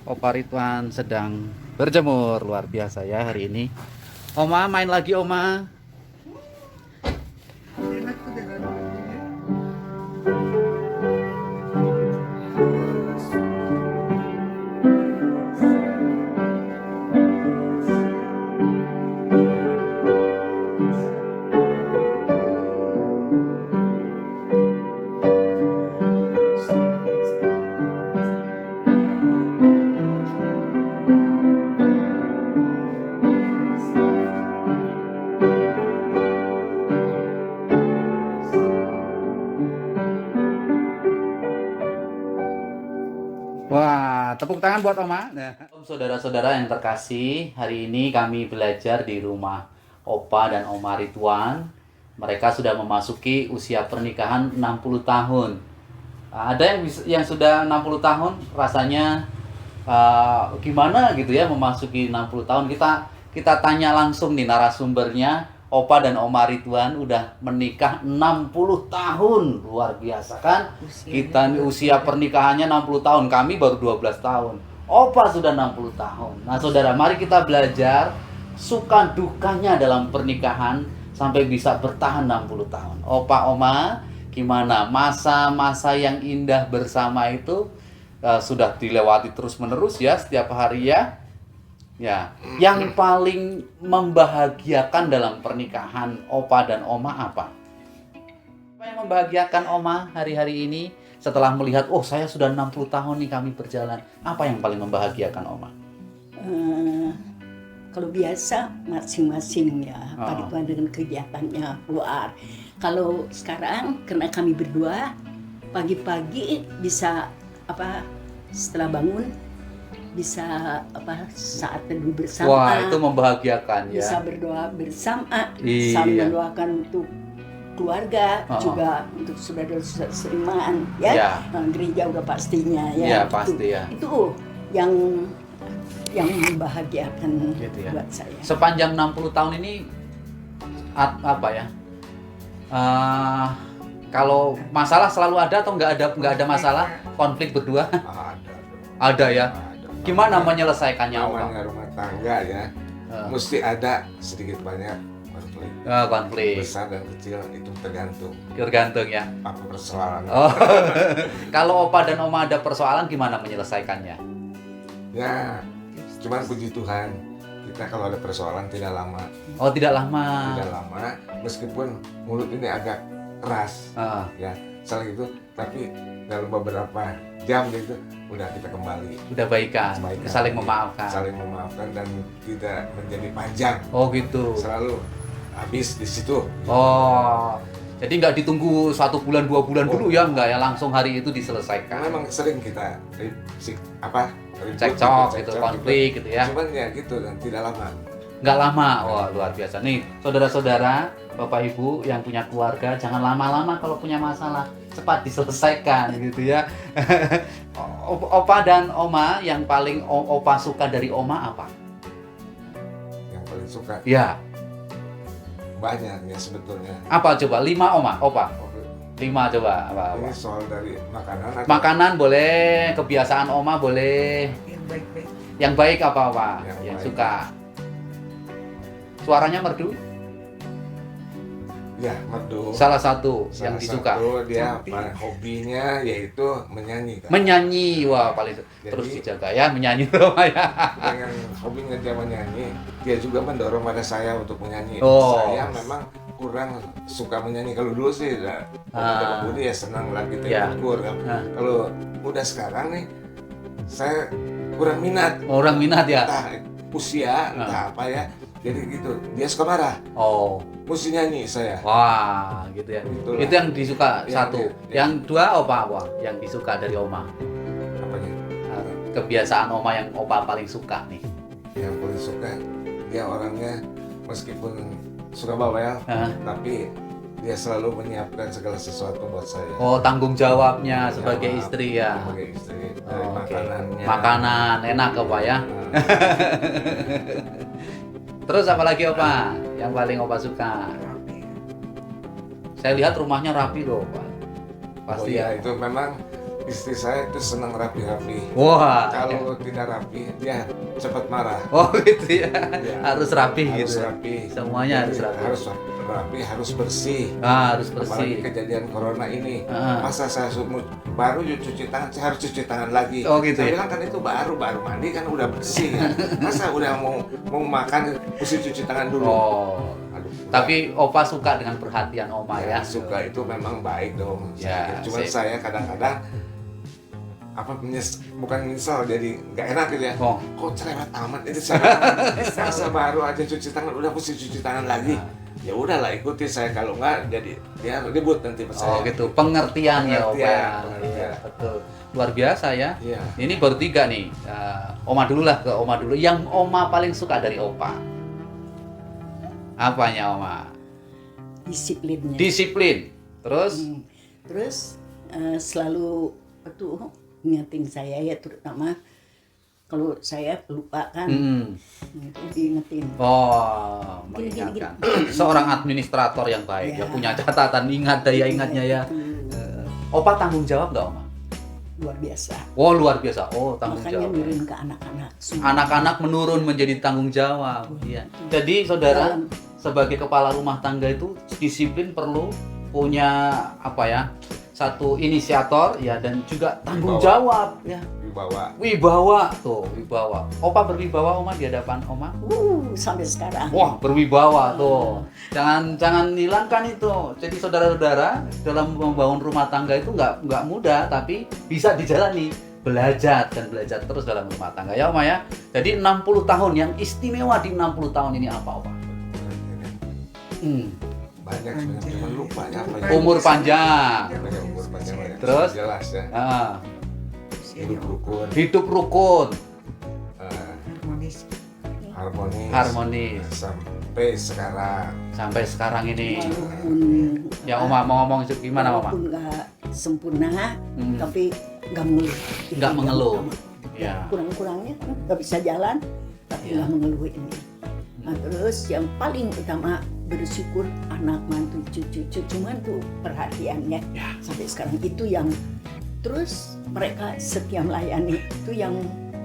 Opa Ridwan sedang berjemur luar biasa ya hari ini. Oma main lagi Oma. Wah, tepuk tangan buat Oma. Nah. Saudara-saudara yang terkasih, hari ini kami belajar di rumah Opa dan Oma Ridwan. Mereka sudah memasuki usia pernikahan 60 tahun. Ada yang sudah 60 tahun rasanya gimana gitu ya memasuki 60 tahun. Kita tanya langsung nih narasumbernya. Opa dan Oma Ridwan udah menikah 60 tahun. Luar biasa kan? Kita usia pernikahannya 60 tahun. Kami baru 12 tahun. Opa sudah 60 tahun. Nah, saudara, mari kita belajar suka dukanya dalam pernikahan sampai bisa bertahan 60 tahun. Opa, Oma, gimana masa-masa yang indah bersama itu sudah dilewati terus-menerus ya setiap hari ya? Ya, yang paling membahagiakan dalam pernikahan Opa dan Oma apa? Apa yang membahagiakan Oma hari-hari ini setelah melihat, oh saya sudah 60 tahun nih kami berjalan. Apa yang paling membahagiakan Oma? Kalau biasa masing-masing ya, Pak Ridwan dengan kegiatannya keluar. Kalau sekarang karena kami berdua pagi-pagi bisa setelah bangun bisa saat teduh bersama. Wah, itu membahagiakan ya. Bisa berdoa bersama, Iya. saling mendoakan untuk keluarga, juga untuk saudara-saudara seiman ya. Ya. Gereja udah pastinya ya. Iya, pasti ya. Itu yang membahagiakan Gitu ya. buat saya. Sepanjang 60 tahun ini apa ya? Kalau masalah selalu ada atau nggak ada masalah konflik berdua? Ada ya. Gimana menyelesaikannya Oma? Namanya rumah tangga ya, mesti ada sedikit banyak konflik. Konflik Besar dan kecil itu tergantung ya. apa persoalan. Oh. Kalau Opa dan Oma ada persoalan gimana menyelesaikannya? Ya, cuman puji Tuhan kita kalau ada persoalan tidak lama. Oh, tidak lama. Tidak lama, meskipun mulut ini agak keras, ya, saling itu, tapi dalam beberapa jam gitu udah kita kembali. Udah baikan, saling memaafkan. Saling memaafkan dan tidak menjadi panjang. Oh gitu. Selalu habis di situ. Oh, jadi nggak ditunggu 1 bulan 2 bulan dulu ya, nggak ya langsung hari itu diselesaikan. Memang sering kita Cekcok gitu, konflik gitu ya. Cuman ya gitu dan tidak lama. Nggak lama, wah luar biasa nih saudara-saudara, bapak ibu yang punya keluarga jangan lama-lama kalau punya masalah, cepat diselesaikan gitu ya. Opa dan Oma yang paling Opa suka dari Oma apa? Yang paling suka Ya. banyak ya sebetulnya. Apa coba? 5 Oma, Opa. 5 coba apa? Ini soal dari makanan. Makanan boleh, kebiasaan Oma boleh. Yang baik-baik. Yang baik apa Pak? Yang Yang baik. suka. Suaranya merdu? Ya, merdu. Salah satu yang Salah disuka. satu dia hobinya yaitu menyanyi kan. Menyanyi, wah paling terus dijaga ya menyanyi Oma ya. Dengan hobinya dia menyanyi, dia juga mendorong pada saya untuk menyanyi. Oh. Saya memang kurang suka menyanyi. Kalau dulu sih Budi ya senang lah kita Ya. ukur kan. Kalau udah sekarang nih saya kurang minat. Orang minat ya. Entah usia, entah apa ya. Jadi gitu, dia suka marah. Oh, Mesti nyanyi saya. wah gitu ya. Itulah. Itu yang disuka Yang satu. dia- Yang dua apa? Yang disuka dari Oma. Apanya? Kebiasaan Oma yang Opa paling suka nih. Yang paling suka dia orangnya meskipun suka bawel, tapi dia selalu menyiapkan segala sesuatu buat saya. Oh, tanggung jawabnya Jawab, sebagai istri ya. Sebagai istri, dari Oke. makanannya. Makanan enak apa ya? Terus apa lagi Opa? Yang paling Opa suka? Saya lihat rumahnya rapi loh Pak. Pasti ya ya. itu memang istri saya itu senang rapi-rapi. Wah. Kalau tidak rapi, dia cepat marah. Oh gitu ya. Ya. Harus rapi Harus gitu. rapi. Semuanya harus rapi. Harus rapi, harus bersih. Harus Apalagi bersih. kejadian corona ini. Ah. Masa saya baru cuci tangan, saya harus cuci tangan lagi. Oh, gitu Saya ya? bilang kan itu baru mandi kan udah bersih kan. Masa udah mau makan mesti cuci tangan dulu. Oh. Aduh, Tapi Opa suka dengan perhatian Oma ya. suka itu memang baik dong. Ya, Cuman sip. saya kadang-kadang bukan menyesal, jadi nggak enak gitu ya. Oh. Kok cerewet amat ini saya. Masa baru aja cuci tangan udah mesti cuci tangan lagi. Ya udahlah, ikuti saya, kalau nggak jadi dia ribut nanti pas Oh saya. gitu, pengertian ya Opa ya. Pengertian. Iya, betul. Luar biasa ya. Iya. Ini baru 3 nih. Oma dulu lah, ke Oma dulu. Yang Oma paling suka dari Opa. Apanya Oma? Disiplinnya. Disiplin. Terus? Terus selalu ingetin saya ya, terutama kalau saya lupa kan, diingetin. Oh, Gini, mengingatkan. Seorang administrator yang baik, ya Ya. punya catatan, ingat daya ingatnya ya. Opa tanggung jawab nggak Oma? Luar biasa. Oh luar biasa. Oh tanggung Makanya jawab. nurun ke anak-anak semua. Anak-anak menurun menjadi tanggung jawab. Iya. Jadi saudara, sebagai kepala rumah tangga itu disiplin perlu punya apa ya? Satu inisiator ya, dan juga tanggung Wibawa. jawab ya. Wibawa. Wibawa tuh, wibawa. Opa berwibawa Oma di hadapan Oma? Sampai sekarang. Wah, berwibawa tuh. Jangan hilangkan itu. Jadi saudara-saudara, dalam membangun rumah tangga itu nggak mudah, tapi bisa dijalani. Belajar dan belajar terus dalam rumah tangga ya Oma ya. Jadi 60 tahun yang istimewa di 60 tahun ini apa Oma? Banyak sebenarnya, cuma lupa ya apa ya. Umur panjang. Banyak umur panjang banyak. Terus? Jelas ya. Ah, Hidup rukun, hidup rukun, Harmonis. harmonis, harmonis sampai sekarang. sampai sekarang ini. Walaupun Ya Oma mau ngomong gimana Oma? walaupun nggak sempurna, Hmm. tapi nggak mengeluh. Itu Nggak yang mengeluh. utama. Ya. Kurang-kurangnya kan nggak bisa jalan, tapi Ya. nggak mengeluh ini. Nah, terus yang paling utama bersyukur anak mantu cucu mantu perhatiannya Ya. sampai sekarang itu yang terus mereka setia melayani, itu yang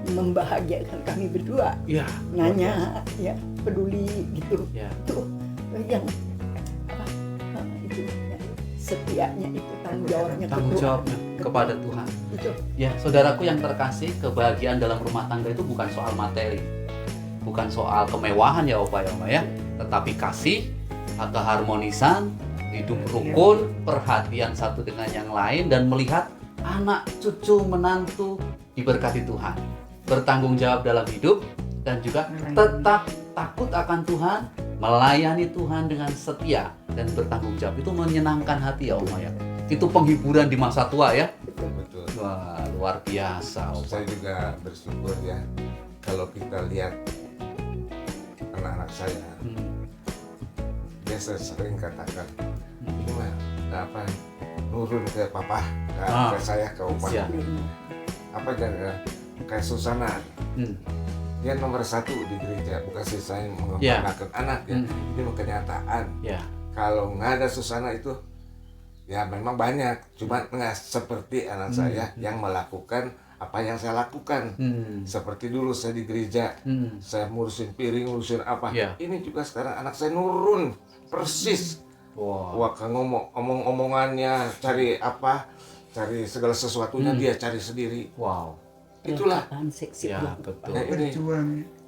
membahagiakan kami berdua. Ya. Nanya ya, peduli gitu. Ya. Itu yang apa, itu ya, setianya itu tanggung jawabnya ke Tanggung Tuhan. jawabnya kepada Tuhan. Itu Ya, saudaraku yang terkasih, kebahagiaan dalam rumah tangga itu bukan soal materi, bukan soal kemewahan ya Opa ya Oma ya, tetapi kasih, keharmonisan, hidup rukun, perhatian satu dengan yang lain, dan melihat anak, cucu, menantu diberkati Tuhan, bertanggung jawab dalam hidup, dan juga tetap takut akan Tuhan, melayani Tuhan dengan setia dan bertanggung jawab. Itu menyenangkan hati ya Oma ya. Itu penghiburan di masa tua ya. Betul. Wah, luar biasa Opa. Saya juga bersyukur ya, kalau kita lihat anak-anak saya, dia sering katakan, ini mah apa, nurun ke papa, ke saya, ke opa. Siap. Apa jangan kayak Susana, dia nomor 1 di gereja, bukan sisanya mengembangkan anak ya. Ini kenyataan. Ya. Kalau nggak ada Susana itu, ya memang banyak, cuma nggak seperti anak saya yang melakukan apa yang saya lakukan. Seperti dulu saya di gereja, saya ngurusin piring, ngurusin apa. Ya. Ini juga sekarang anak saya nurun persis. Wow. Wah, omong-omongannya, cari apa, cari segala sesuatunya dia cari sendiri. Wow. Itulah. kelengkapan seksi Ya, belakang. betul. Nah, ini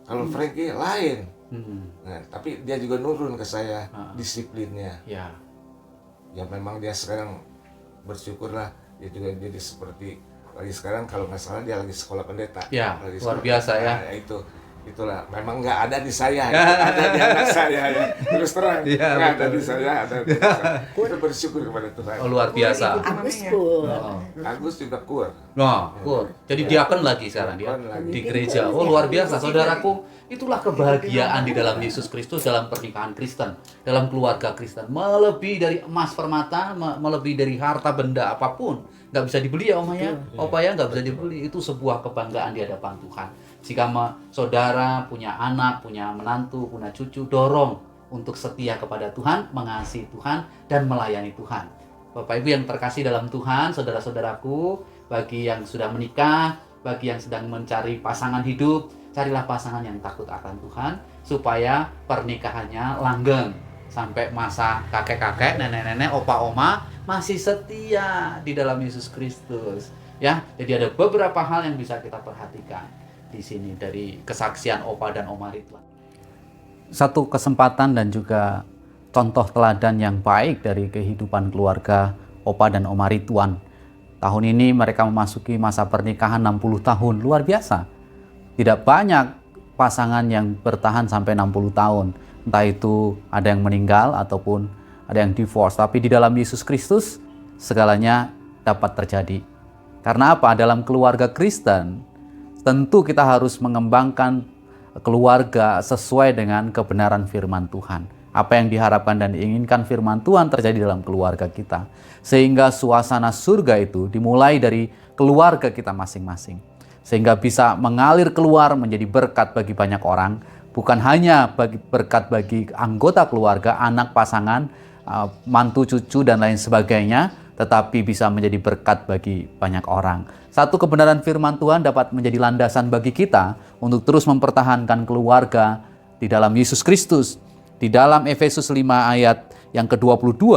kalau Frankie lain. Nah, tapi dia juga nurun ke saya disiplinnya. Ya. Ya memang dia sekarang bersyukurlah, dia juga jadi seperti lagi sekarang, kalau nggak salah dia lagi sekolah pendeta. Ya, Lagi luar sekolah biasa ya. pendeta. Nah, itulah memang nggak ada di saya, itu ada di anak saya ya. Terus terang Ya, nggak ada betul. di saya, ada di saya. Kita bersyukur kepada Tuhan. Oh, luar biasa. Agus pun Oh. Agus juga kur. Nah, cool. Jadi diakon lagi sekarang dia Diakon lagi. di gereja. Oh, luar biasa saudaraku. Itulah kebahagiaan di dalam Yesus Kristus, dalam pernikahan Kristen, dalam keluarga Kristen. Melebihi dari emas permata, melebihi dari harta benda apapun. Nggak bisa dibeli ya Oma ya. Opa ya, nggak bisa dibeli. Itu sebuah kebanggaan di hadapan Tuhan. Jika saudara punya anak, punya menantu, punya cucu, dorong untuk setia kepada Tuhan, mengasihi Tuhan, dan melayani Tuhan. Bapak Ibu yang terkasih dalam Tuhan, saudara-saudaraku, bagi yang sudah menikah, bagi yang sedang mencari pasangan hidup, carilah pasangan yang takut akan Tuhan, supaya pernikahannya langgeng sampai masa kakek-kakek, nenek-nenek, opa-oma masih setia di dalam Yesus Kristus. Ya, jadi ada beberapa hal yang bisa kita perhatikan di sini dari kesaksian opa dan oma Ridwan. Satu kesempatan dan juga contoh teladan yang baik dari kehidupan keluarga opa dan oma Ridwan. Tahun ini mereka memasuki masa pernikahan 60 tahun, luar biasa. Tidak banyak pasangan yang bertahan sampai 60 tahun. Entah itu ada yang meninggal ataupun ada yang divorce. Tapi di dalam Yesus Kristus segalanya dapat terjadi. Karena apa? Dalam keluarga Kristen tentu kita harus mengembangkan keluarga sesuai dengan kebenaran firman Tuhan. Apa yang diharapkan dan diinginkan firman Tuhan terjadi dalam keluarga kita. Sehingga suasana surga itu dimulai dari keluarga kita masing-masing. Sehingga bisa mengalir keluar menjadi berkat bagi banyak orang. Bukan hanya berkat bagi anggota keluarga, anak, pasangan, mantu, cucu, dan lain sebagainya. Tetapi bisa menjadi berkat bagi banyak orang. Satu kebenaran firman Tuhan dapat menjadi landasan bagi kita untuk terus mempertahankan keluarga di dalam Yesus Kristus. Di dalam Efesus 5 ayat yang ke-22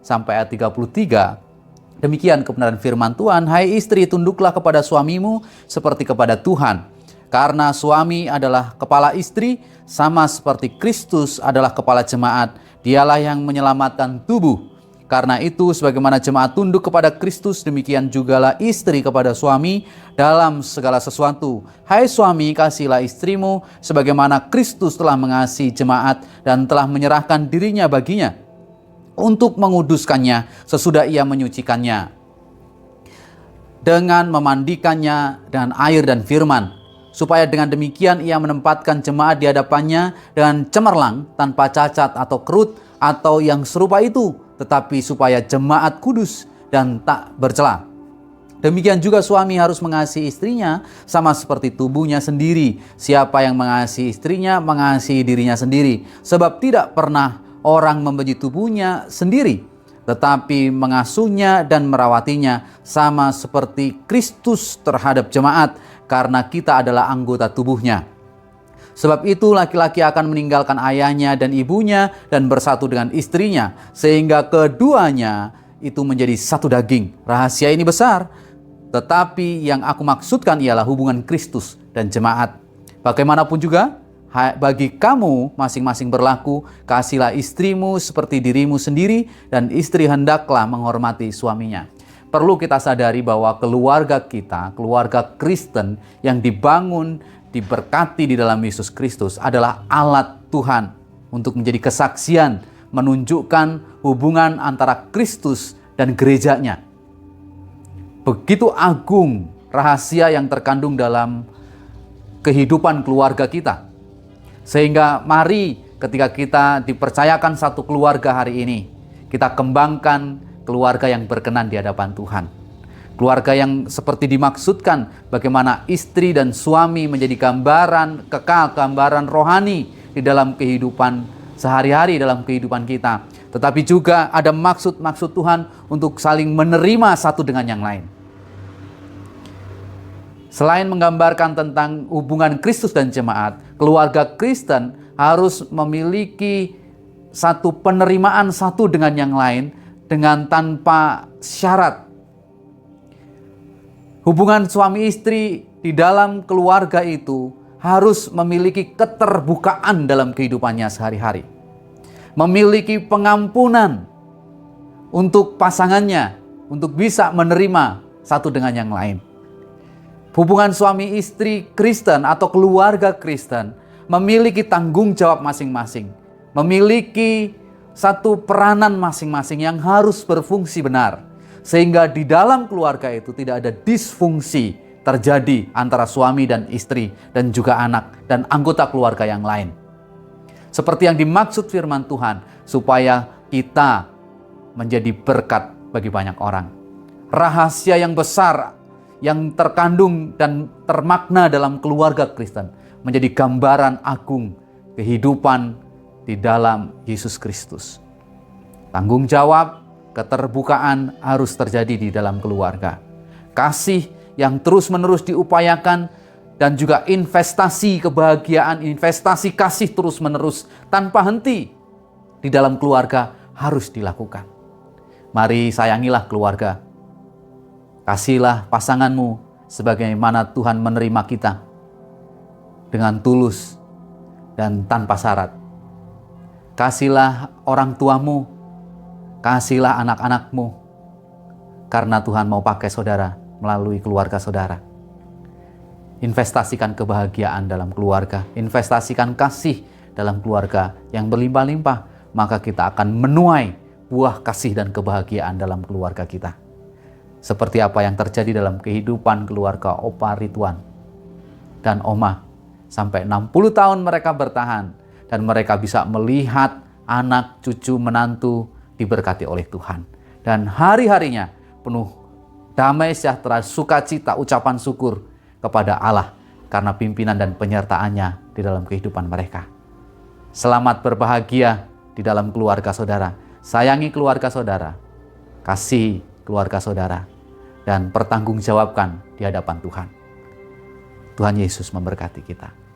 sampai ayat 33, demikian kebenaran firman Tuhan, hai istri, tunduklah kepada suamimu seperti kepada Tuhan. Karena suami adalah kepala istri, sama seperti Kristus adalah kepala jemaat. Dialah yang menyelamatkan tubuh. Karena itu, sebagaimana jemaat tunduk kepada Kristus, demikian jugalah istri kepada suami dalam segala sesuatu. Hai suami, kasihilah istrimu, sebagaimana Kristus telah mengasihi jemaat dan telah menyerahkan dirinya baginya, untuk menguduskannya sesudah ia menyucikannya, dengan memandikannya dengan air dan firman, supaya dengan demikian ia menempatkan jemaat di hadapannya dengan cemerlang, tanpa cacat atau kerut atau yang serupa itu, tetapi supaya jemaat kudus dan tak bercela. Demikian juga suami harus mengasihi istrinya sama seperti tubuhnya sendiri. Siapa yang mengasihi istrinya mengasihi dirinya sendiri. Sebab tidak pernah orang membenci tubuhnya sendiri, tetapi mengasuhnya dan merawatinya, sama seperti Kristus terhadap jemaat, karena kita adalah anggota tubuhnya. Sebab itu laki-laki akan meninggalkan ayahnya dan ibunya dan bersatu dengan istrinya, sehingga keduanya itu menjadi satu daging. Rahasia ini besar, tetapi yang aku maksudkan ialah hubungan Kristus dan jemaat. Bagaimanapun juga, bagi kamu masing-masing berlaku, kasihilah istrimu seperti dirimu sendiri, dan istri hendaklah menghormati suaminya. Perlu kita sadari bahwa keluarga kita, keluarga Kristen yang dibangun, diberkati di dalam Yesus Kristus adalah alat Tuhan untuk menjadi kesaksian, menunjukkan hubungan antara Kristus dan gerejanya. Begitu agung rahasia yang terkandung dalam kehidupan keluarga kita. Sehingga mari ketika kita dipercayakan satu keluarga hari ini, kita kembangkan keluarga yang berkenan di hadapan Tuhan. Keluarga yang seperti dimaksudkan, bagaimana istri dan suami menjadi gambaran kekal, gambaran rohani di dalam kehidupan sehari-hari, dalam kehidupan kita. Tetapi juga ada maksud-maksud Tuhan untuk saling menerima satu dengan yang lain. Selain menggambarkan tentang hubungan Kristus dan jemaat, keluarga Kristen harus memiliki satu penerimaan satu dengan yang lain dengan tanpa syarat. Hubungan suami istri di dalam keluarga itu harus memiliki keterbukaan dalam kehidupannya sehari-hari. Memiliki pengampunan untuk pasangannya, untuk bisa menerima satu dengan yang lain. Hubungan suami istri Kristen atau keluarga Kristen memiliki tanggung jawab masing-masing. Memiliki satu peranan masing-masing yang harus berfungsi benar. Sehingga di dalam keluarga itu tidak ada disfungsi terjadi antara suami dan istri dan juga anak dan anggota keluarga yang lain. Seperti yang dimaksud firman Tuhan, supaya kita menjadi berkat bagi banyak orang. Rahasia yang besar yang terkandung dan termakna dalam keluarga Kristen menjadi gambaran agung kehidupan di dalam Yesus Kristus. Tanggung jawab, keterbukaan harus terjadi di dalam keluarga. Kasih yang terus-menerus diupayakan dan juga investasi kebahagiaan, investasi kasih terus-menerus tanpa henti di dalam keluarga harus dilakukan. Mari sayangilah keluarga. Kasihlah pasanganmu sebagaimana Tuhan menerima kita, dengan tulus dan tanpa syarat. Kasihlah orang tuamu, kasihlah anak-anakmu, karena Tuhan mau pakai saudara melalui keluarga saudara. Investasikan kebahagiaan dalam keluarga, investasikan kasih dalam keluarga yang berlimpah-limpah, maka kita akan menuai buah kasih dan kebahagiaan dalam keluarga kita. Seperti apa yang terjadi dalam kehidupan keluarga Opa Ridwan dan Oma. Sampai 60 tahun mereka bertahan dan mereka bisa melihat anak, cucu, menantu diberkati oleh Tuhan. Dan hari-harinya penuh damai sejahtera, sukacita, ucapan syukur kepada Allah karena pimpinan dan penyertaannya di dalam kehidupan mereka. Selamat berbahagia di dalam keluarga saudara. Sayangi keluarga saudara. Kasih keluarga saudara. Dan pertanggungjawabkan di hadapan Tuhan. Tuhan Yesus memberkati kita.